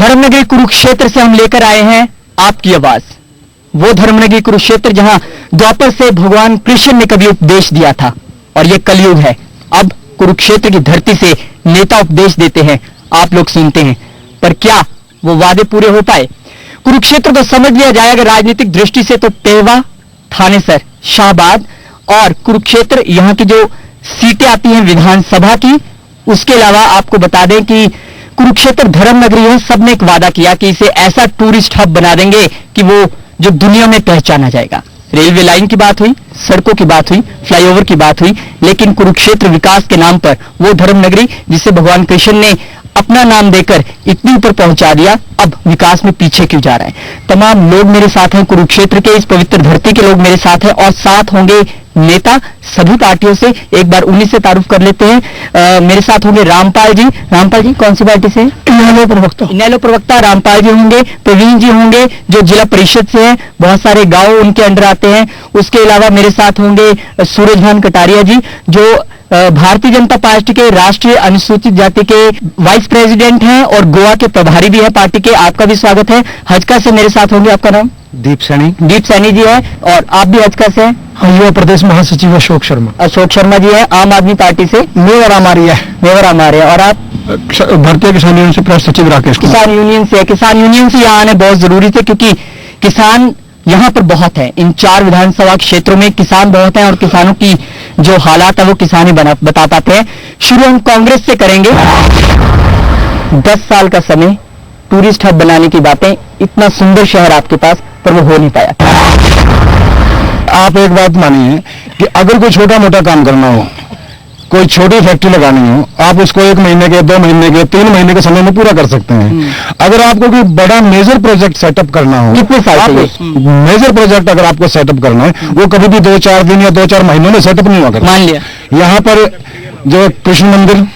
धर्मनगरी कुरुक्षेत्र से हम लेकर आए हैं आपकी आवाज। वो धर्मनगरी कुरुक्षेत्र जहां द्वापर से भगवान कृष्ण ने कभी उपदेश दिया था, और ये कलयुग है। अब कुरुक्षेत्र की धरती से नेता उपदेश देते हैं, आप लोग सुनते हैं, पर क्या वो वादे पूरे हो पाए? कुरुक्षेत्र को समझ लिया जाए अगर राजनीतिक दृष्टि से तो टेहवा, थानेसर, शाहबाद और कुरुक्षेत्र यहां की जो सीटें आती हैं विधानसभा की। उसके अलावा आपको बता दें कि कुरुक्षेत्र धर्म नगरी है। सबने एक वादा किया कि इसे ऐसा टूरिस्ट हब बना देंगे कि वो जो दुनिया में पहचाना जाएगा। रेलवे लाइन की बात हुई, सड़कों की बात हुई, फ्लाईओवर की बात हुई, लेकिन कुरुक्षेत्र विकास के नाम पर वो धर्म नगरी जिसे भगवान कृष्ण ने अपना नाम देकर इतनी ऊपर पहुंचा दिया, अब विकास में पीछे क्यों जा रहा है? तमाम लोग मेरे साथ हैं, कुरुक्षेत्र के इस पवित्र धरती के लोग मेरे साथ हैं, और साथ होंगे नेता सभी पार्टियों से। एक बार उन्हीं से तारुफ कर लेते हैं। मेरे साथ होंगे रामपाल जी। रामपाल जी कौन सी पार्टी से? इनेलो प्रवक्ता रामपाल जी होंगे। प्रवीण जी होंगे जो जिला परिषद से हैं, बहुत सारे गांव उनके अंडर आते हैं। उसके अलावा मेरे साथ होंगे सूरज भान कटारिया जी जो भारतीय जनता पार्टी के राष्ट्रीय अनुसूचित जाति के वाइस प्रेसिडेंट हैं और गोवा के प्रभारी भी हैं पार्टी के। आपका भी स्वागत है। हजका से मेरे साथ होंगे, आपका नाम? दीप सैनी। दीप सैनी जी है। और आप भी हजका से हैं? युवा प्रदेश महासचिव अशोक शर्मा। अशोक शर्मा जी है आम आदमी पार्टी से। मेवर आमारिया। मेवर आमारिया। और आप? भारतीय किसान यूनियन से प्रदेश सचिव राकेश कुमार। किसान यूनियन से। किसान यूनियन से यहाँ आने बहुत जरूरी थे क्योंकि किसान यहाँ पर बहुत है। इन 4 विधानसभा क्षेत्रों में किसान बहुत हैं और किसानों की जो हालात है वो किसान ही बता पाते हैं। शुरू हम कांग्रेस से करेंगे। 10 साल का समय, टूरिस्ट हब बनाने की बातें, इतना सुंदर शहर आपके पास, पर वो हो नहीं पाया। आप एक बात मानिए कि अगर कोई छोटा मोटा काम करना हो, कोई छोटी फैक्ट्री लगानी हो, आप उसको 1 महीने के, 2 महीने के, 3 महीने के समय में पूरा कर सकते हैं। अगर आपको कोई बड़ा मेजर प्रोजेक्ट सेटअप करना हो, कितने साल मेजर प्रोजेक्ट अगर आपको सेटअप करना है, वो कभी भी 2-4 दिन या 2-4 महीनों में सेटअप नहीं होगा। मान लिया यहाँ पर जो कृष्ण मंदिर,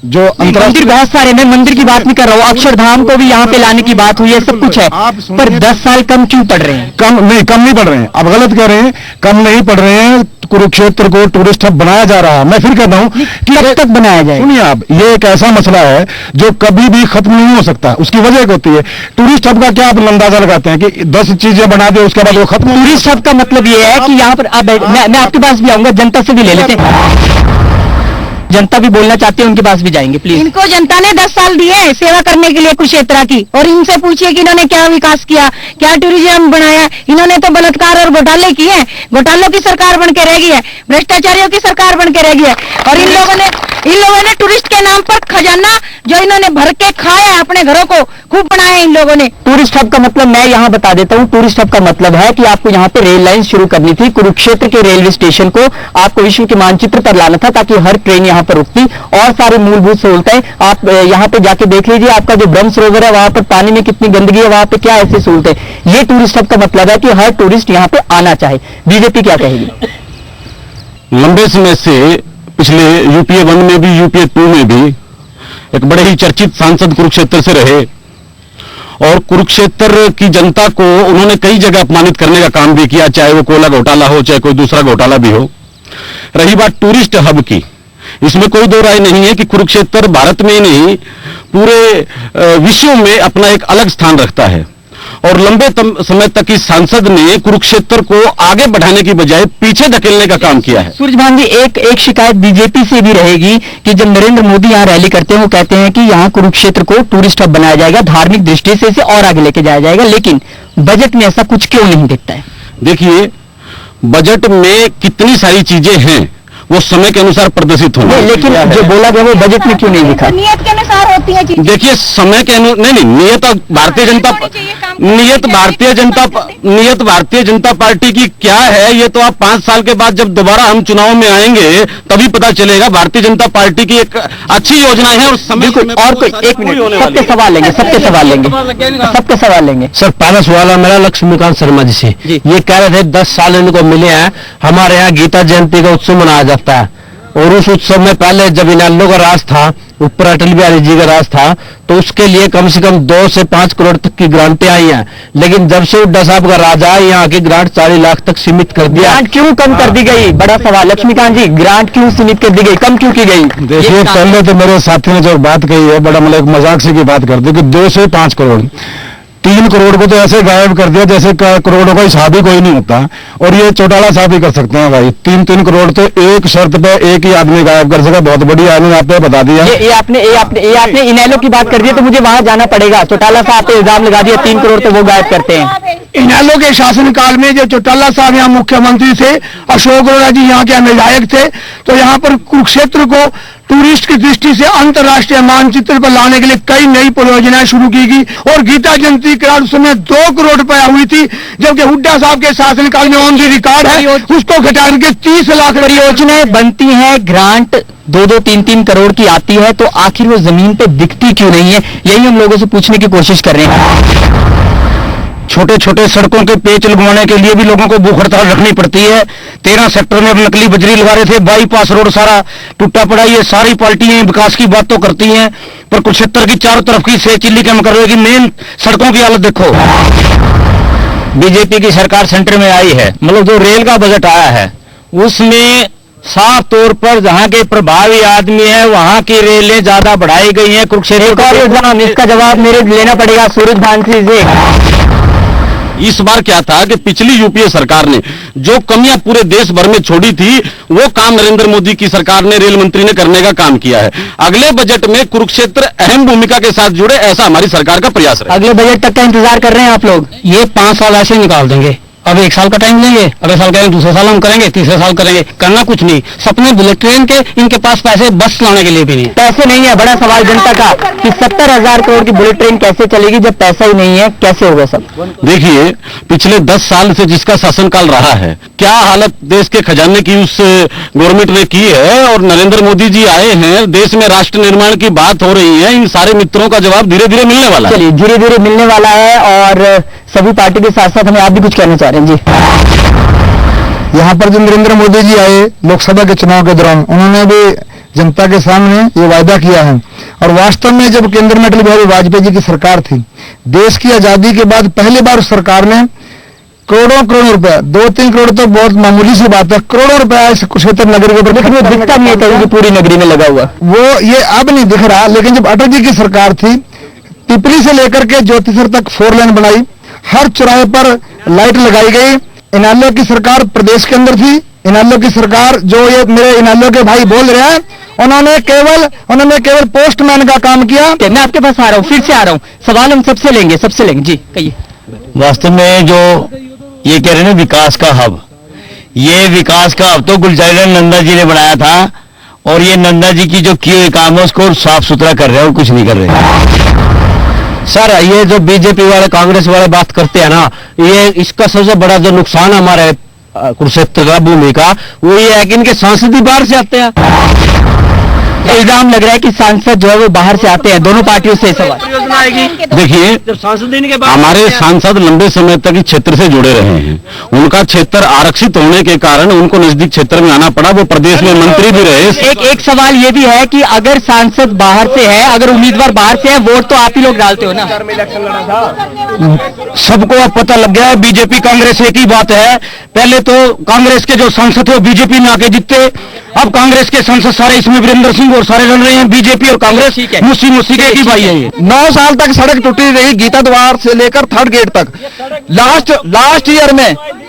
जो मंदिर बहुत सारे, मैं मंदिर की बात नहीं कर रहा हूँ, अक्षरधाम को भी यहाँ पे लाने की बात हुई है, सब कुछ है, पर 10 साल कम क्यों पड़ रहे हैं? कम नहीं पड़ रहे हैं। आप गलत कह रहे हैं, कम नहीं पड़ रहे हैं। कुरुक्षेत्र को टूरिस्ट हब बनाया जा रहा है। मैं फिर कहता हूं कि कब तक बनाया जाए? सुनिए आप, ये एक ऐसा मसला है जो कभी भी खत्म नहीं हो सकता। उसकी वजह एक होती है, टूरिस्ट हब का क्या आप अंदाजा लगाते हैं कि 10 चीजें बना दे उसके बाद वो खत्म? टूरिस्ट हब का मतलब ये है कि यहाँ पर मैं आपके पास भी आऊंगा, जनता से भी ले लेते हैं। जनता भी बोलना चाहते हैं, उनके पास भी जाएंगे प्लीज। इनको जनता ने 10 साल दिए हैं सेवा करने के लिए कुरुक्षेत्र की, और इनसे पूछिए कि इन्होंने क्या विकास किया, क्या टूरिज्म बनाया। इन्होंने तो बलात्कार और घोटाले किए हैं। घोटालों की सरकार बन के रह गई है, भ्रष्टाचारियों की सरकार बन के रह गई है। और इन लोगों ने टूरिस्ट के नाम पर खजाना जो इन्होंने भर के खाया है अपने घरों को, खूब बनाया इन लोगों ने। टूरिस्ट हब का मतलब मैं यहाँ बता देता हूँ। टूरिस्ट हब का मतलब है कि आपको यहाँ पे रेल लाइन शुरू करनी थी। कुरुक्षेत्र के रेलवे स्टेशन को आपको विश्व के मानचित्र पर लाना था ताकि हर ट्रेन यहाँ पर रुकती, और सारी मूलभूत सहूलतें। आप यहाँ पे जाके देख लीजिए, आपका जो ब्रह्म सरोवर है वहां पर पानी में कितनी गंदगी है, वहां पे क्या ऐसी सहूलतें। ये टूरिस्ट हब का मतलब है कि हर टूरिस्ट यहाँ पे आना चाहे। बीजेपी क्या कहेगी? लंबे समय से पिछले यूपीए 1 में भी, यूपीए 2 में भी एक बड़े ही चर्चित सांसद कुरुक्षेत्र से रहे, और कुरुक्षेत्र की जनता को उन्होंने कई जगह अपमानित करने का काम भी किया, चाहे वो कोयला घोटाला हो, चाहे कोई दूसरा घोटाला भी हो। रही बात टूरिस्ट हब की, इसमें कोई दो राय नहीं है कि कुरुक्षेत्र भारत में ही नहीं पूरे विश्व में अपना एक अलग स्थान रखता है। और लंबे समय तक इस सांसद ने कुरुक्षेत्र को आगे बढ़ाने की बजाय पीछे धकेलने का काम किया है। सूरजभान जी, एक शिकायत बीजेपी से भी रहेगी कि जब नरेंद्र मोदी यहाँ रैली करते हैं वो कहते हैं कि यहाँ कुरुक्षेत्र को टूरिस्ट हब बनाया जाएगा, धार्मिक दृष्टि से इसे और आगे लेके जाया जाएगा, लेकिन बजट में ऐसा कुछ क्यों नहीं दिखता है? देखिए, बजट में कितनी सारी चीजें हैं वो समय के अनुसार प्रदर्शित होंगे, लेकिन जो बोला गया वो बजट में क्यों नहीं दिखा? नियत के अनुसार होती है चीजें। देखिए, समय के नहीं, नियत भारतीय जनता पार्टी की क्या है, ये तो आप 5 साल के बाद जब दोबारा हम चुनाव में आएंगे तभी पता चलेगा। भारतीय जनता पार्टी की एक अच्छी योजना है, और समय और कोई 1 मिनट, सबके सवाल लेंगे। सबके सवाल लेंगे। सर, पहला सवाल है मेरा लक्ष्मीकांत शर्मा जी से। ये कह रहे थे 10 साल इनको मिले हैं, हमारे यहाँ गीता जयंती का उत्सव मनाया जाता है, और उस उत्सव में पहले जब इनेलो का राज था ऊपर अटल बिहारी जी का राज था, तो उसके लिए कम से कम 2 से 5 करोड़ तक की ग्रांटें आई हैं। लेकिन जब से हुड्डा साहब का राज आया, यहाँ की ग्रांट 40 लाख तक सीमित कर दिया। ग्रांट क्यों कम कर दी गई? बड़ा सवाल। लक्ष्मीकांत जी, ग्रांट क्यों सीमित कर दी गई, कम क्यों की गई? देखिए, पहले तो मेरे साथी ने जो बात कही है, बड़ा मतलब मजाक से की बात कर दी कि 2 से 5 करोड़, 3 करोड़ को तो ऐसे गायब कर दिया जैसे करोड़ों का हिसाब ही कोई नहीं होता। और ये चौटाला साहब ही कर सकते हैं भाई। 3-3 करोड़ तो एक शर्त पे एक ही आदमी गायब कर सका। बहुत बड़ी आदमी आपने बता दिया। ये आपने इनेलो की बात कर दी, तो मुझे वहां जाना पड़ेगा। चौटाला साहब पे इल्जाम लगा दिया 3 करोड़ तो वो गायब करते हैं। इनेलो के शासनकाल में जो चौटाला साहब यहाँ मुख्यमंत्री थे, अशोक अरोड़ा जी यहाँ के विधायक थे, तो यहाँ पर कुरुक्षेत्र को टूरिस्ट की दृष्टि से अंतर्राष्ट्रीय मानचित्र पर लाने के लिए कई नई परियोजनाएं शुरू की गई। और गीता जयंती करार उस समय 2 करोड़ रुपया हुई थी, जबकि हुड्डा साहब के शासनकाल में ऑन द रिकॉर्ड है उसको घटा करके 30 लाख परियोजनाएं बनती हैं, ग्रांट 2-2, 3-3 करोड़ की आती है, तो आखिर वो जमीन पे दिखती क्यों नहीं है? यही हम लोगों से पूछने की कोशिश कर रहे हैं। छोटे छोटे सड़कों के पेच लगवाने के लिए भी लोगों को भूख हड़ताल रखनी पड़ती है। 13 सेक्टर में अब नकली बजरी लगा रहे थे, बाईपास रोड सारा टूटा पड़ा। ये सारी पार्टियां विकास की बात तो करती हैं, पर कुरुक्षेत्र की चारों तरफ की से चिल्ली कम कर रही है। मेन सड़कों की हालत देखो। बीजेपी की सरकार सेंटर में आई है, मतलब जो रेल का बजट आया है उसमें साफ तौर पर जहां के प्रभावी आदमी है वहां की रेलें ज्यादा बढ़ाई गई हैं। कुरुक्षेत्र इसका जवाब मेरे लेना पड़ेगा सूरज भानसी से। इस बार क्या था कि पिछली यूपीए सरकार ने जो कमियां पूरे देश भर में छोड़ी थी, वो काम नरेंद्र मोदी की सरकार ने, रेल मंत्री ने करने का काम किया है। अगले बजट में कुरुक्षेत्र अहम भूमिका के साथ जुड़े, ऐसा हमारी सरकार का प्रयास है। अगले बजट तक का इंतजार कर रहे हैं आप लोग? ये 5 साल ऐसे निकाल देंगे। अब 1 साल का टाइम लेंगे, अगले साल करेंगे, दूसरे साल हम करेंगे, तीसरे साल करेंगे, करना कुछ नहीं। सपने बुलेट ट्रेन के, इनके पास पैसे बस लाने के लिए भी नहीं है। पैसे नहीं है, बड़ा सवाल जनता का कि 70,000 करोड़ की बुलेट ट्रेन कैसे चलेगी जब पैसा ही नहीं है? कैसे होगा सब? देखिए, पिछले 10 साल से जिसका शासनकाल रहा है, क्या हालत देश के खजाने की उस गवर्नमेंट ने की है। और नरेंद्र मोदी जी आए हैं, देश में राष्ट्र निर्माण की बात हो रही है। इन सारे मित्रों का जवाब धीरे धीरे मिलने वाला है। चलिए, धीरे धीरे मिलने वाला है। और सभी पार्टी के साथ साथ हमें आप भी कुछ कहना चाह रहे हैं जी? यहाँ पर जो नरेंद्र मोदी जी आए लोकसभा के चुनाव के दौरान, उन्होंने भी जनता के सामने ये वायदा किया है। और वास्तव में जब केंद्र में अटल बिहारी वाजपेयी जी की सरकार थी, देश की आजादी के बाद पहली बार उस सरकार ने करोड़ों रुपया, 2-3 करोड़ तो बहुत मामूली सी बात है, करोड़ों रुपया इस कुरुक्षेत्र नगरी के ऊपर दिखता नहीं था कि पूरी नगरी में लगा हुआ वो ये अब नहीं दिख रहा। लेकिन जब अटल जी की सरकार थी, पिपली से लेकर के ज्योतिसर तक 4 लेन बनाई, हर चौराहे पर लाइट लगाई गई। इनेलो की सरकार प्रदेश के अंदर थी। इनेलो की सरकार, जो ये मेरे इनेलो के भाई बोल रहे हैं, उन्होंने केवल पोस्टमैन का काम किया। मैं आपके पास आ रहा हूँ, फिर से आ रहा हूँ। सवाल हम सबसे लेंगे जी, कहिए। वास्तव में जो ये कह रहे हैं विकास का हब, ये विकास का हब तो गुलजारीलाल नंदा जी ने बनाया था। और ये नंदा जी की जो किए हुए काम है उसको साफ सुथरा कर रहे हैं, कुछ नहीं कर रहे। सर, ये जो बीजेपी वाले कांग्रेस वाले बात करते हैं ना, ये इसका सबसे बड़ा जो नुकसान हमारे कुरुक्षेत्र का भूमि का, वो ये है कि इनके सांसद ही बाहर से आते हैं। इल्जाम लग रहा है कि सांसद जो है वो बाहर से आते हैं, दोनों पार्टियों से सवाल। देखिए, हमारे सांसद लंबे समय तक इस क्षेत्र से जुड़े रहे हैं। उनका क्षेत्र आरक्षित होने के कारण उनको नजदीक क्षेत्र में आना पड़ा। वो प्रदेश में मंत्री भी रहे। एक सवाल ये भी है कि अगर सांसद बाहर से है, अगर उम्मीदवार बाहर से है, वोट तो आप ही लोग डालते हो ना? सबको अब पता लग गया है, बीजेपी कांग्रेस एक ही बात है। पहले तो कांग्रेस के जो सांसद थे वो बीजेपी में आके जीतते, अब कांग्रेस के सांसद सारे इसमें वीरेंद्र सिंह और सारे लड़ रहे हैं। बीजेपी और कांग्रेस मुस्सी के एक ही भाई है। ये 9 साल तक सड़क टूटी रही, गीता द्वार से लेकर 3rd गेट तक।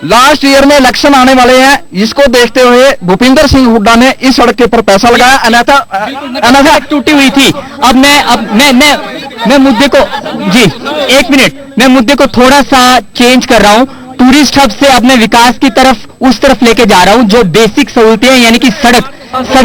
लास्ट ईयर में इलेक्शन आने वाले हैं, जिसको देखते हुए भूपिंदर सिंह हुड्डा ने इस सड़क के ऊपर पैसा लगाया। अन्यथा टूटी हुई थी। अब मैं मुद्दे को जी 1 मिनट, मैं मुद्दे को थोड़ा सा चेंज कर रहा हूं। टूरिस्ट हब से अब मैं विकास की तरफ, उस तरफ लेके जा रहा हूं, जो बेसिक सहूलतें हैं, यानी कि सड़क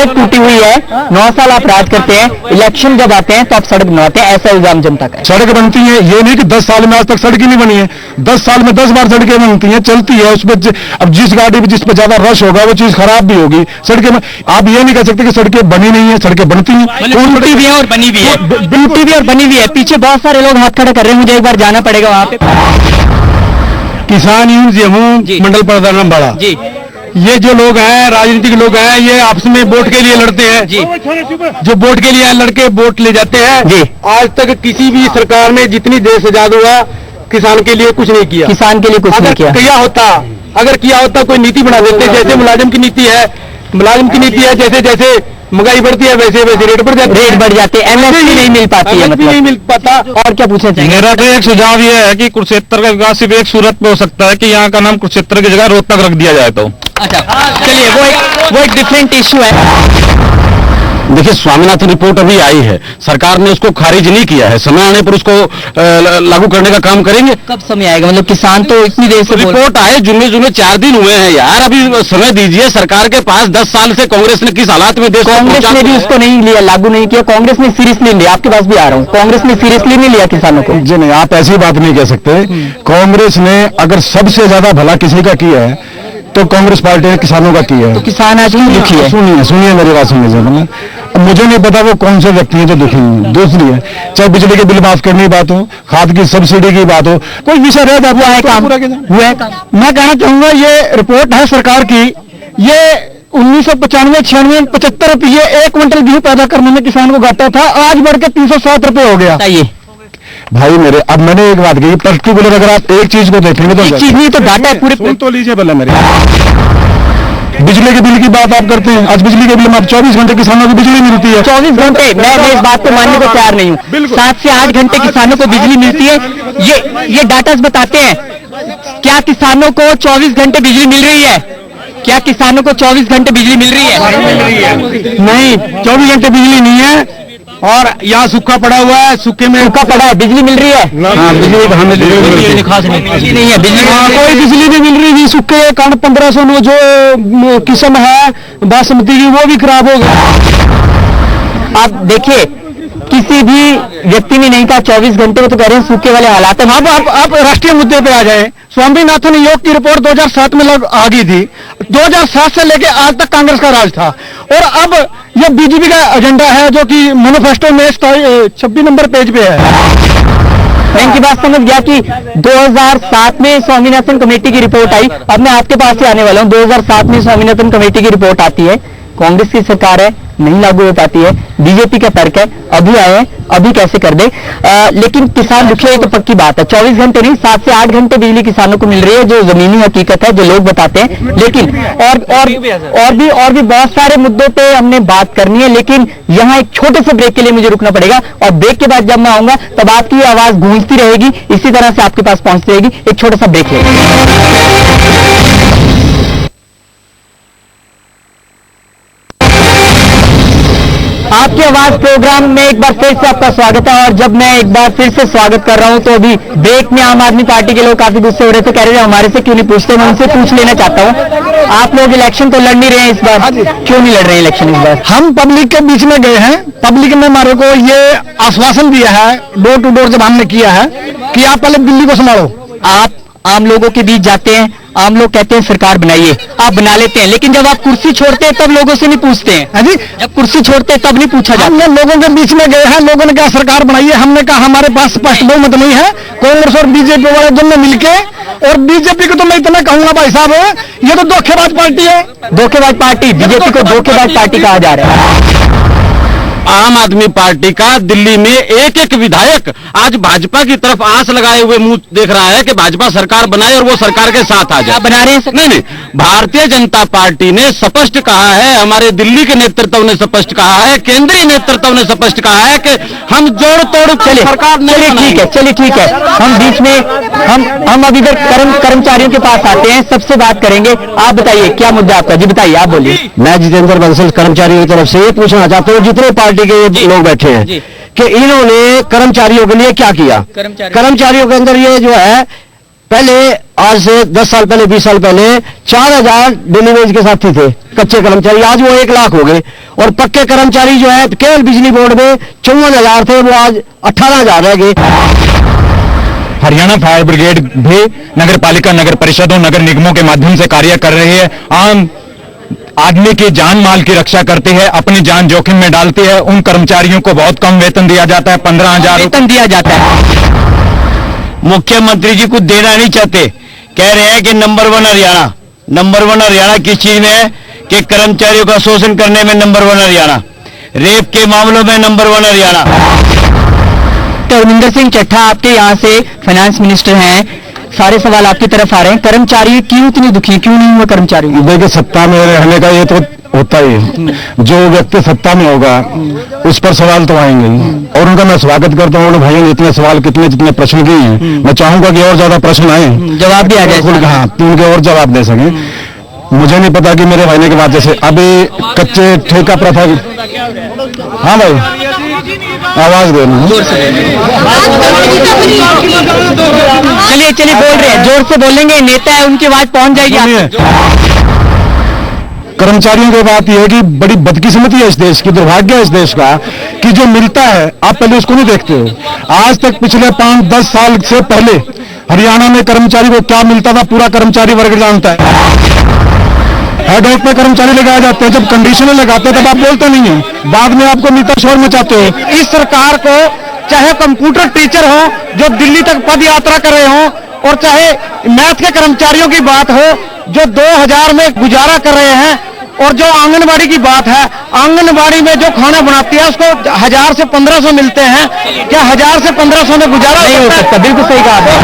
टूटी हुई है। 9 साल आप राज करते हैं, इलेक्शन जब आते हैं तो आप सड़क बनाते हैं, ऐसा इल्जाम जनता का है। सड़क बनती है, ये नहीं कि 10 साल में आज तक सड़क ही नहीं बनी है। 10 साल में 10 बार सड़कें बनती हैं, चलती है। उसमें अब जिस गाड़ी में जिस पर ज्यादा रश होगा वो चीज खराब भी होगी। सड़कें में आप ये नहीं कह सकते कि सड़कें बनी नहीं है, सड़कें बनती हैं, टूटी भी है और बनी भी है। टूटी भी और बनी भी है। पीछे बहुत सारे लोग हाथ खड़ा कर रहे हैं, मुझे एक बार जाना पड़ेगा वहां पे। किसान यूनियन जम्मू मंडल प्रधान अम्बाड़ा जी, ये जो लोग हैं, राजनीतिक लोग हैं, ये आपस में वोट के लिए लड़ते हैं जी। जो वोट के लिए लड़के वोट ले जाते हैं जी। आज तक किसी भी सरकार ने जितनी देश आजाद हुआ किसान के लिए कुछ नहीं किया। किसान के लिए कुछ नहीं किया। अगर किया होता कोई नीति बना देते, जैसे मुलाजिम की नीति है, जैसे जैसे महंगाई बढ़ती है वैसे वैसे रेट बढ़ जाते हैं, एमएसपी नहीं मिल पाती है, मतलब नहीं मिल पाता। और क्या पूछना चाहिए? मेरा तो एक सुझाव यह है कि कुरुक्षेत्र का विकास सिर्फ एक सूरत में हो सकता है कि यहाँ का नाम कुरुक्षेत्र की जगह रोहतक रख दिया जाए। तो अच्छा चलिए, वो एक डिफरेंट इश्यू है। देखिए, स्वामीनाथन रिपोर्ट अभी आई है, सरकार ने उसको खारिज नहीं किया है, समय आने पर उसको लागू करने का काम करेंगे। कब समय आएगा? मतलब किसान तो इतनी देर से रिपोर्ट आए, जुम्मे 4 दिन हुए हैं यार, अभी समय दीजिए। सरकार के पास 10 साल से कांग्रेस ने किस हालात में देश कांग्रेस ने भी उसको नहीं लिया, लागू नहीं किया। कांग्रेस ने सीरियसली लिया, आपके पास भी आ रहा हूँ, कांग्रेस ने सीरियसली नहीं लिया किसानों को। जी नहीं, आप ऐसी बात नहीं कह सकते। कांग्रेस ने अगर सबसे ज्यादा भला किसी का किया है तो कांग्रेस पार्टी ने किसानों का किया है। तो किसान आज भी दुखी है। सुनिए मेरी बात सुन लीजिए। अब मुझे नहीं पता वो कौन से व्यक्ति हैं जो दुखी हैं। दूसरी है, चाहे बिजली के बिल माफ करने की बात हो, खाद की सब्सिडी की बात हो, कोई विषय रह जाता है काम हुआ है काम। मैं कहना चाहूंगा ये रिपोर्ट है सरकार की, ये 1995, 96, 75 रुपये 1 क्विंटल गेहूं पैदा करने में किसान को घाटा था, आज बढ़ के 307 रुपये हो गया। बताइए भाई मेरे, अब मैंने एक बात कही, पर्टिकुलर अगर आप एक चीज को देखेंगे तो एक चीज नहीं तो डाटा है पूरे। सुन तो लीजिए पहले मेरे। बिजली के बिल की बात आप करते हैं, आज बिजली के बिल में 24 घंटे किसानों को बिजली मिलती है। 24 घंटे मैं इस बात को मानने को तैयार नहीं हूँ। 7 से 8 घंटे किसानों को बिजली मिलती है, ये डाटा बताते हैं। क्या किसानों को 24 घंटे बिजली मिल रही है? क्या किसानों को 24 घंटे बिजली मिल रही है? नहीं, 24 घंटे बिजली नहीं है, और यहाँ सूखा पड़ा हुआ है, सूखे में सूखा पड़ा है, बिजली मिल रही है? हाँ, बिजली तो हमें खास बिजली नहीं है, बिजली कोई बिजली नहीं मिल रही थी। सूखे के कारण 1500 जो किस्म है बासमती की वो भी खराब हो गई। आप देखिए, किसी भी व्यक्ति ने नहीं कहा 24 घंटे में, तो कह रहे हैं सूखे वाले हालात है। आप राष्ट्रीय मुद्दे पे आ जाए। स्वामीनाथन योग की रिपोर्ट 2007 में आ गई थी। 2007 से लेके आज तक कांग्रेस का राज था, और अब ये बीजेपी का एजेंडा है जो कि मैनिफेस्टो में 26 नंबर पेज पे है। मैं इनकी बात समझ गया कि 2007 में स्वामीनाथन कमेटी की रिपोर्ट आई। अब मैं आपके पास ही आने वाला हूँ। 2007 में स्वामीनाथन कमेटी की रिपोर्ट आती है, कांग्रेस की सरकार है, नहीं लागू हो पाती है, बीजेपी का तर्क है अभी आए हैं, अभी कैसे कर दे। लेकिन किसान दुखी है तो पक्की बात है। 24 घंटे नहीं, 7 से 8 घंटे बिजली किसानों को मिल रही है, जो जमीनी हकीकत है, जो लोग बताते हैं। लेकिन और भी बहुत सारे मुद्दों पे हमने बात करनी है, लेकिन यहाँ एक छोटे से ब्रेक के लिए मुझे रुकना पड़ेगा, और ब्रेक के बाद जब मैं आऊंगा तब आपकी आवाज गूंजती रहेगी, इसी तरह से आपके पास पहुंचती रहेगी। एक छोटा सा ब्रेक है। आपकी आवाज प्रोग्राम में एक बार फिर से आपका स्वागत है। और जब मैं एक बार फिर से स्वागत कर रहा हूं, तो अभी ब्रेक में आम आदमी पार्टी के लोग काफी गुस्से हो रहे थे, कह रहे थे हमारे से क्यों नहीं पूछते। मैं उनसे पूछ लेना चाहता हूं, आप लोग इलेक्शन तो लड़ नहीं रहे हैं इस बार, क्यों नहीं लड़ रहे हैं इलेक्शन इस बार? हम पब्लिक के बीच में गए हैं, पब्लिक ने हमारे को ये आश्वासन दिया है, डोर टू डोर जब हमने किया है कि आप पहले दिल्ली को संभालो। आप आम लोगों के बीच जाते हैं, आम लोग कहते हैं सरकार बनाइए, आप बना लेते हैं, लेकिन जब आप कुर्सी छोड़ते हैं तब लोगों से नहीं पूछते हैं। हाँ जी, जब कुर्सी छोड़ते हैं तब नहीं पूछा जाता। हमने लोगों के बीच में गए हैं, लोगों ने कहा सरकार बनाइए, हमने कहा हमारे पास स्पष्ट बहुमत नहीं है। कांग्रेस और बीजेपी वाले दोनों मिलके, और बीजेपी को तो मैं इतना कहूंगा भाई साहब, ये तो धोखेबाज पार्टी है। धोखेबाज पार्टी, बीजेपी को धोखेबाज पार्टी कहा जा रहा है। आम आदमी पार्टी का दिल्ली में एक एक विधायक आज भाजपा की तरफ आस लगाए हुए मुंह देख रहा है कि भाजपा सरकार बनाए और वो सरकार के साथ आ जाए। बना रहे हैं? नहीं, भारतीय जनता पार्टी ने स्पष्ट कहा है, हमारे दिल्ली के नेतृत्व ने स्पष्ट कहा है, केंद्रीय नेतृत्व ने स्पष्ट कहा है कि हम जोड़ तोड़ सरकार नहीं बनाएंगे। चलिए ठीक है, हम बीच में हम अभी इधर कर्मचारियों के पास आते हैं, सबसे बात करेंगे। आप बताइए क्या मुद्दा आपका? जी बताइए, आप बोलिए। मैं जितेंद्र बंसल कर्मचारियों की तरफ से ये पूछना चाहता हूँ, जितने पार्टी के ये लोग बैठे हैं कि इन्होंने कर्मचारियों के लिए क्या किया। कर्मचारियों के अंदर ये जो है, पहले आज से 10 साल पहले, 20 साल पहले 4000 डेली वेज के साथी थे कच्चे कर्मचारी, आज वो 1 लाख हो गए। और पक्के कर्मचारी जो है केवल बिजली बोर्ड में 54,000 थे, वो आज 18,000 रह गए। हरियाणा फायर ब्रिगेड भी नगर पालिका, नगर परिषदों, नगर निगमों के माध्यम से कार्य कर रही है। आम आदमी की जान माल की रक्षा करती है, अपनी जान जोखिम में डालती है। उन कर्मचारियों को बहुत कम वेतन दिया जाता है, 15,000 वेतन दिया जाता है। मुख्यमंत्री जी कुछ देना नहीं चाहते, कह रहे हैं कि नंबर 1 हरियाणा। नंबर 1 हरियाणा किस चीज में है कि कर्मचारियों का शोषण करने में नंबर 1 हरियाणा, रेप के मामलों में नंबर 1 हरियाणा। रविंदर सिंह चट्ठा आपके यहाँ से फाइनेंस मिनिस्टर हैं, सारे सवाल आपकी तरफ आ रहे हैं। कर्मचारी क्यों इतने दुखी, क्यों नहीं हुए कर्मचारी? देखिए, सत्ता में रहने का ये तो होता ही है। जो व्यक्ति सत्ता में होगा उस पर सवाल तो आएंगे ही, और उनका मैं स्वागत करता हूँ। भाइयों ने इतने सवाल जितने प्रश्न किए हैं, मैं चाहूंगा कि और ज्यादा प्रश्न आए, जवाब भी आ जाए। हाँ, तो उनके और जवाब दे सकें। मुझे नहीं पता कि मेरे भाई के बाद जैसे अभी कच्चे ठेका प्रथा। हाँ भाई, आवाज देना। चलिए बोल रहे हैं, जोर से बोलेंगे, नेता है, उनकी आवाज पहुंच जाएगी। कर्मचारियों की बात यह है कि बड़ी बदकिस्मती है इस देश की, दुर्भाग्य है इस देश का कि जो मिलता है आप पहले उसको नहीं देखते हो। आज तक पिछले 5-10 साल से पहले हरियाणा में कर्मचारी को क्या मिलता था पूरा कर्मचारी वर्ग जानता है। हेड ऑफ पे कर्मचारी लगाए जाते हैं, जब कंडीशनल लगाते हैं तब आप बोलते नहीं है, बाद में आपको मीठा शोर मचाते हो। इस सरकार को चाहे कंप्यूटर टीचर हो जो दिल्ली तक पद यात्रा कर रहे हो, और चाहे मैथ के कर्मचारियों की बात हो जो 2000 में गुजारा कर रहे हैं, और जो आंगनबाड़ी की बात है, आंगनबाड़ी में जो खाना बनाती है उसको 1000 से 1500 मिलते हैं। क्या 1000 से 1500 में गुजारा नहीं हो सकता? बिल्कुल सही कहा आपने।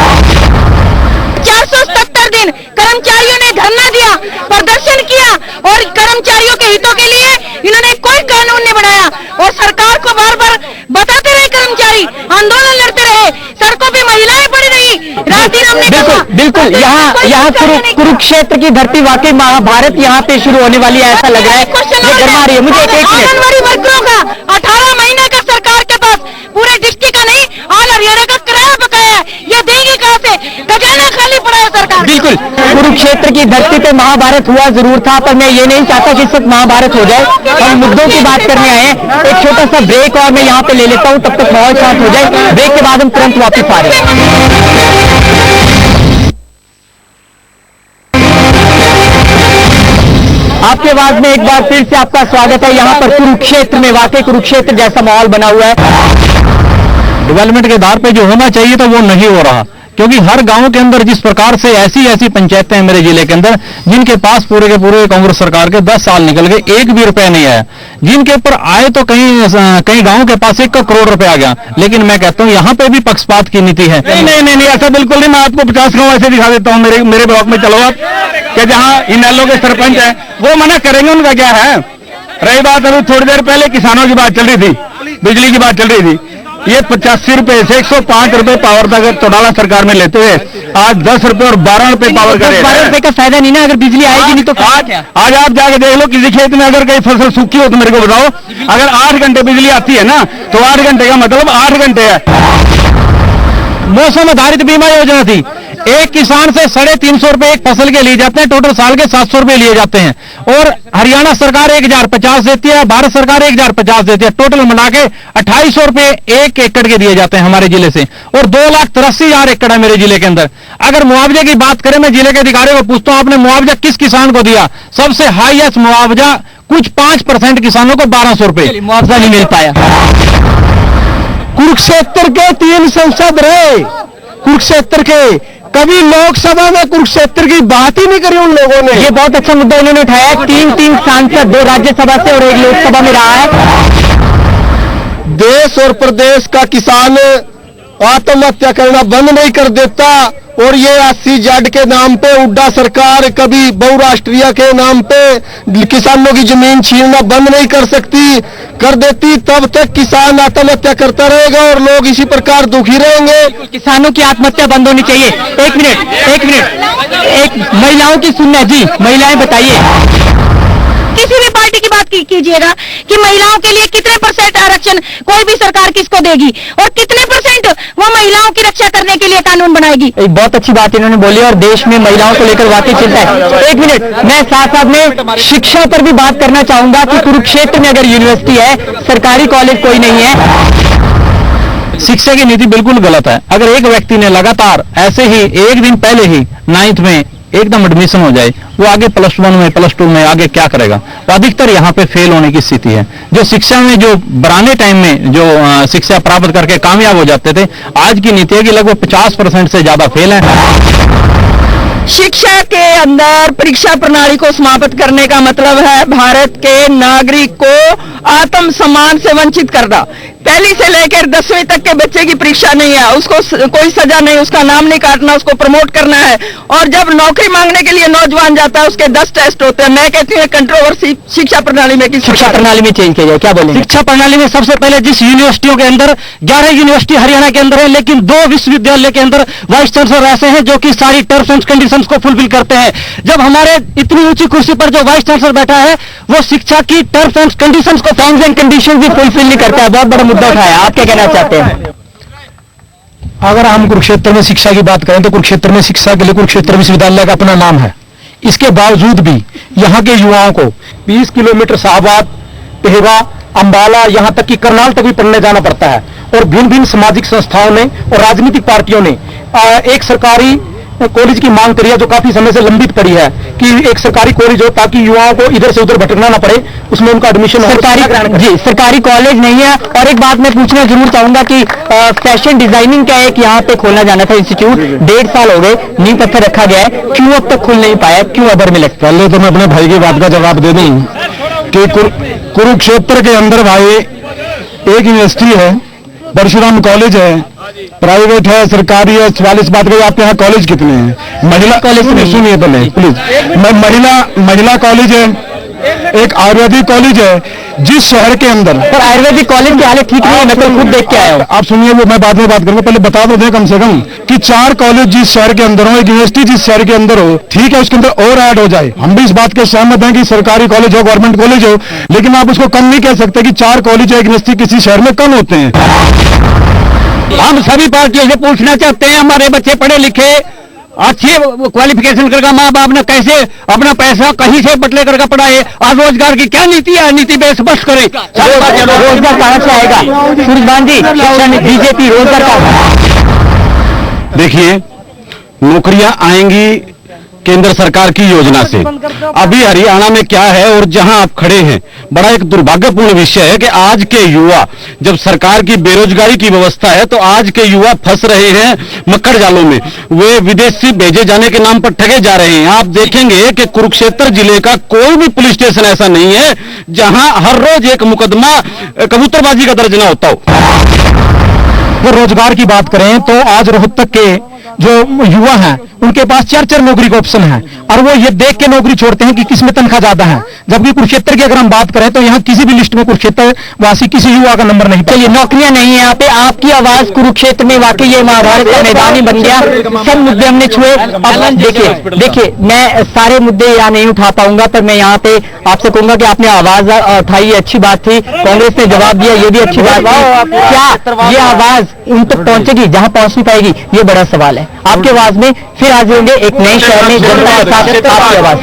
470 दिन कर्मचारियों ने धरना दिया, प्रदर्शन किया, और कर्मचारियों के हितों के लिए इन्होंने कोई कानून नहीं बनाया, और सरकार को बार बार बताते रहे कर्मचारी, आंदोलन लड़ते रहे, सड़कों पे महिलाएं पड़ी रही, रात दिन हमने बिल्कुल यहाँ कुरुक्षेत्र की धरती वाकई महाभारत यहाँ पे शुरू होने वाली है, ऐसा लग रहा है। ये गरमा रही है मुझे। आंगनबाड़ी वर्करों का 18 महीने का सरकार के पास पूरे डिस्ट्रिक्ट का नहीं, ऑल हरियाणा का किराया बकाया है, ये देंगे कहां से? खजाना खाली पड़ा है सरकार। बिल्कुल, कुरुक्षेत्र की धरती पे महाभारत हुआ जरूर था, पर मैं ये नहीं चाहता कि सब महाभारत हो जाए। हम मुद्दों की बात करने आए हैं। एक छोटा सा ब्रेक और मैं यहाँ पे ले लेता हूँ, तब तक माहौल शांत हो जाए। ब्रेक के बाद हम तुरंत वापस आ रहे हैं। आपके आवाज में एक बार फिर से आपका स्वागत है। यहाँ पर कुरुक्षेत्र में वाकई कुरुक्षेत्र जैसा माहौल बना हुआ है। डेवलपमेंट के आधार पे जो होना चाहिए था वो नहीं हो रहा, क्योंकि हर गांव के अंदर जिस प्रकार से ऐसी पंचायतें हैं मेरे जिले के अंदर जिनके पास पूरे के पूरे कांग्रेस सरकार के 10 साल निकल गए, 1 भी रुपया नहीं आया। जिनके ऊपर आए तो कहीं गांव के पास 1 करोड़ रुपया आ गया। लेकिन मैं कहता हूं यहाँ पे भी पक्षपात की नीति है। नहीं, ऐसा बिल्कुल नहीं। मैं आपको 50 गांव ऐसे दिखा देता हूँ मेरे ब्लॉक में। चलो आप कि जहाँ इनेलो के सरपंच है वो मना करेंगे, उनका क्या है। रही बात अभी थोड़ी देर पहले किसानों की बात चल रही थी, बिजली की बात चल रही थी। ये 85 रुपए से 105 रुपए पावर तक चौटाला सरकार में लेते हुए आज 10 रुपए और 12 रुपए पावर का रेट। 12 रुपए का फायदा नहीं ना, अगर बिजली आएगी नहीं तो आज आप जाके देख लो किसी खेत में अगर कहीं फसल सूखी हो तो मेरे को बताओ। अगर 8 घंटे बिजली आती है ना तो 8 घंटे का मतलब 8 घंटे है। मौसम आधारित बीमा योजना थी, एक किसान से 350 रुपए एक फसल के लिए जाते हैं, टोटल साल के 700 रुपए लिए जाते हैं। और हरियाणा सरकार 1050 देती है, भारत सरकार 1050 देती है, टोटल मिला के 2800 रुपए 1 एकड़ के दिए जाते हैं हमारे जिले से। और 2,83,000 एकड़ है मेरे जिले के अंदर। अगर मुआवजे की बात करें, मैं जिले के अधिकारियों को पूछता हूं आपने मुआवजा किस किसान को दिया? सबसे हाईएस्ट मुआवजा कुछ 5% किसानों को 1200 रुपए मुआवजा नहीं मिल पाया। कुरुक्षेत्र के 3 सांसद रहे, कुरुक्षेत्र के कभी लोकसभा में कुरुक्षेत्र की बात ही नहीं करी उन लोगों ने। ये बहुत अच्छा मुद्दा उन्होंने उठाया। 3 सांसद, 2 राज्यसभा से और 1 लोकसभा में रहा है। देश और प्रदेश का किसान आत्महत्या करना बंद नहीं कर देता, और ये 80 जेड के नाम पे उड्डा सरकार कभी बहुराष्ट्रीय के नाम पे किसानों की जमीन छीनना बंद नहीं कर देती, तब तक किसान आत्महत्या करता रहेगा और लोग इसी प्रकार दुखी रहेंगे। किसानों की आत्महत्या बंद होनी चाहिए। एक मिनट, एक महिलाओं की सुनना जी, महिलाएं बताइए। किसी भी पार्टी की बात कीजिएगा कि महिलाओं के लिए कितने % आरक्षण कोई भी सरकार किसको देगी, और कितने % वो महिलाओं की रक्षा करने के लिए कानून बनाएगी। एक बहुत अच्छी बात इन्होंने बोली, और देश में महिलाओं को लेकर वाकई चिंता है। एक मिनट, मैं साथ में शिक्षा पर भी बात करना चाहूंगा कि कुरुक्षेत्र में अगर यूनिवर्सिटी है, सरकारी कॉलेज कोई नहीं है। शिक्षा की नीति बिल्कुल गलत है। अगर एक व्यक्ति ने लगातार ऐसे ही एक दिन पहले ही 9th में एकदम एडमिशन हो जाए, वो आगे +1 में +2 में आगे क्या करेगा? तो अधिकतर यहाँ पे फेल होने की स्थिति है। जो शिक्षा में जो पुराने टाइम में जो शिक्षा प्राप्त करके कामयाब हो जाते थे, आज की नीति है कि लगभग 50% से ज्यादा फेल है। शिक्षा के अंदर परीक्षा प्रणाली को समाप्त करने का मतलब है भारत के नागरिक को आत्मसम्मान से वंचित करना। पहली से लेकर 10वीं तक के बच्चे की परीक्षा नहीं है, उसको कोई सजा नहीं, उसका नाम नहीं काटना, उसको प्रमोट करना है। और जब नौकरी मांगने के लिए नौजवान जाता है उसके 10 टेस्ट होते हैं। मैं कहती हूँ कंट्रोवर्सी शिक्षा प्रणाली में किस शिक्षा प्रणाली में चेंज किया जाए, क्या बोलेंगे? शिक्षा प्रणाली में सबसे पहले जिस यूनिवर्सिटियों के अंदर 11 यूनिवर्सिटी हरियाणा के अंदर है, लेकिन 2 विश्वविद्यालय के अंदर वाइस चांसलर ऐसे हैं जो कि सारी टर्म्स एंड कंडीशंस को फुलफिल करते हैं। जब हमारे इतनी ऊंची कुर्सी पर जो वाइस चांसलर बैठा है वो शिक्षा की टर्म्स एंड कंडीशंस को टर्म्स एंड कंडीशन भी फुलफिल नहीं करता है, बहुत बड़ा मुद्दा उठाया। आप क्या कहना चाहते हैं? अगर हम कुरुक्षेत्र में शिक्षा की बात करें तो कुरुक्षेत्र में शिक्षा के लिए कुरुक्षेत्र विश्वविद्यालय का अपना नाम है। इसके बावजूद भी यहाँ के युवाओं को 20 किलोमीटर शाहबाद, पेहवा, अंबाला, यहाँ तक कि करनाल तक भी पढ़ने जाना पड़ता है। और भिन्न भिन्न सामाजिक संस्थाओं ने और राजनीतिक पार्टियों ने एक सरकारी कॉलेज की मांग करी है जो काफी समय से लंबित पड़ी है कि एक सरकारी कॉलेज हो ताकि युवाओं को इधर से उधर भटकना ना पड़े, उसमें उनका एडमिशन सरकारी कॉलेज नहीं है। और एक बात मैं पूछना जरूर चाहूंगा कि फैशन डिजाइनिंग का एक यहाँ पे खोलना जाना था इंस्टीट्यूट, 1.5 साल हो गए, नींव पत्थर रखा गया है, क्यों अब तक खुल नहीं पाया, क्यों अबर में लगता है? पहले तो मैं अपने भाई की बात का जवाब दे दूं कि कुरुक्षेत्र के अंदर भाई एक यूनिवर्सिटी है, परशुराम कॉलेज है, प्राइवेट है, सरकारी है। सवाल इस बात का आपके यहाँ कॉलेज कितने हैं? महिला कॉलेज सुनिए पहले प्लीज। महिला कॉलेज है, एक आयुर्वेदिक कॉलेज है जिस शहर के अंदर। पर आयुर्वेदिक कॉलेज की हालत ठीक नहीं है, मैं तो खुद देख के आया हूँ। आप सुनिए, वो मैं बाद में बात करूंगा, पहले बता दो दें कम से कम कि 4 कॉलेज जिस शहर के अंदर हो, एक यूनिवर्सिटी जिस शहर के अंदर हो, ठीक है, उसके अंदर और ऐड हो जाए। हम भी इस बात के सहमत हैं कि सरकारी कॉलेज हो, गवर्नमेंट कॉलेज हो, लेकिन आप उसको कम नहीं कह सकते कि 4 कॉलेज या यूनिवर्सिटी किसी शहर में कम होते हैं। हम सभी पार्टियों से पूछना चाहते हैं, हमारे बच्चे पढ़े लिखे अच्छे क्वालिफिकेशन करके माँ बाप ने कैसे अपना पैसा कहीं से बटले करके पढ़ाए? आज रोजगार की क्या नीति है? नीति पे स्पष्ट करें। रोजगार कहाँ से आएगा? सूरजभान जी, बीजेपी रोजगार का देखिए, नौकरियां आएंगी केंद्र सरकार की योजना से। अभी हरियाणा में क्या है और जहां आप खड़े हैं, बड़ा एक दुर्भाग्यपूर्ण विषय है कि आज के युवा, जब सरकार की बेरोजगारी की व्यवस्था है तो आज के युवा फंस रहे हैं मक्खड़ जालों में। वे विदेशी भेजे जाने के नाम पर ठगे जा रहे हैं। आप देखेंगे कि कुरुक्षेत्र जिले का कोई भी पुलिस स्टेशन ऐसा नहीं है जहां हर रोज एक मुकदमा कबूतरबाजी का दर्ज न होता हो। वो रोजगार की बात करें तो आज रोहतक के जो युवा हैं उनके पास 4 नौकरी का ऑप्शन है और वो ये देख के नौकरी छोड़ते हैं कि किसमें तनख्वाह ज्यादा है। जबकि कुरुक्षेत्र की अगर हम बात करें तो यहाँ किसी भी लिस्ट में कुरुक्षेत्र वासी किसी युवा का नंबर नहीं। चलिए, नौकरियां नहीं है यहाँ पे। आपकी आवाज कुरुक्षेत्र में वाकई ये महाभारत का मैदान ही बन गया। सब मुद्दे हमने छुए। अब देखिए मैं सारे मुद्दे यहाँ नहीं उठा पाऊंगा, पर मैं यहाँ पे आपसे कहूंगा कि आपने आवाज उठाई, अच्छी बात थी। कांग्रेस ने जवाब दिया, ये भी अच्छी बात थी। क्या ये आवाज उन तक पहुंचेगी जहां पहुंच नहीं पाएगी? ये बड़ा सवाल है। आपकी आवाज में फिर हाजिर होंगे एक नए शहर में जनता के साथ आपकी आवाज।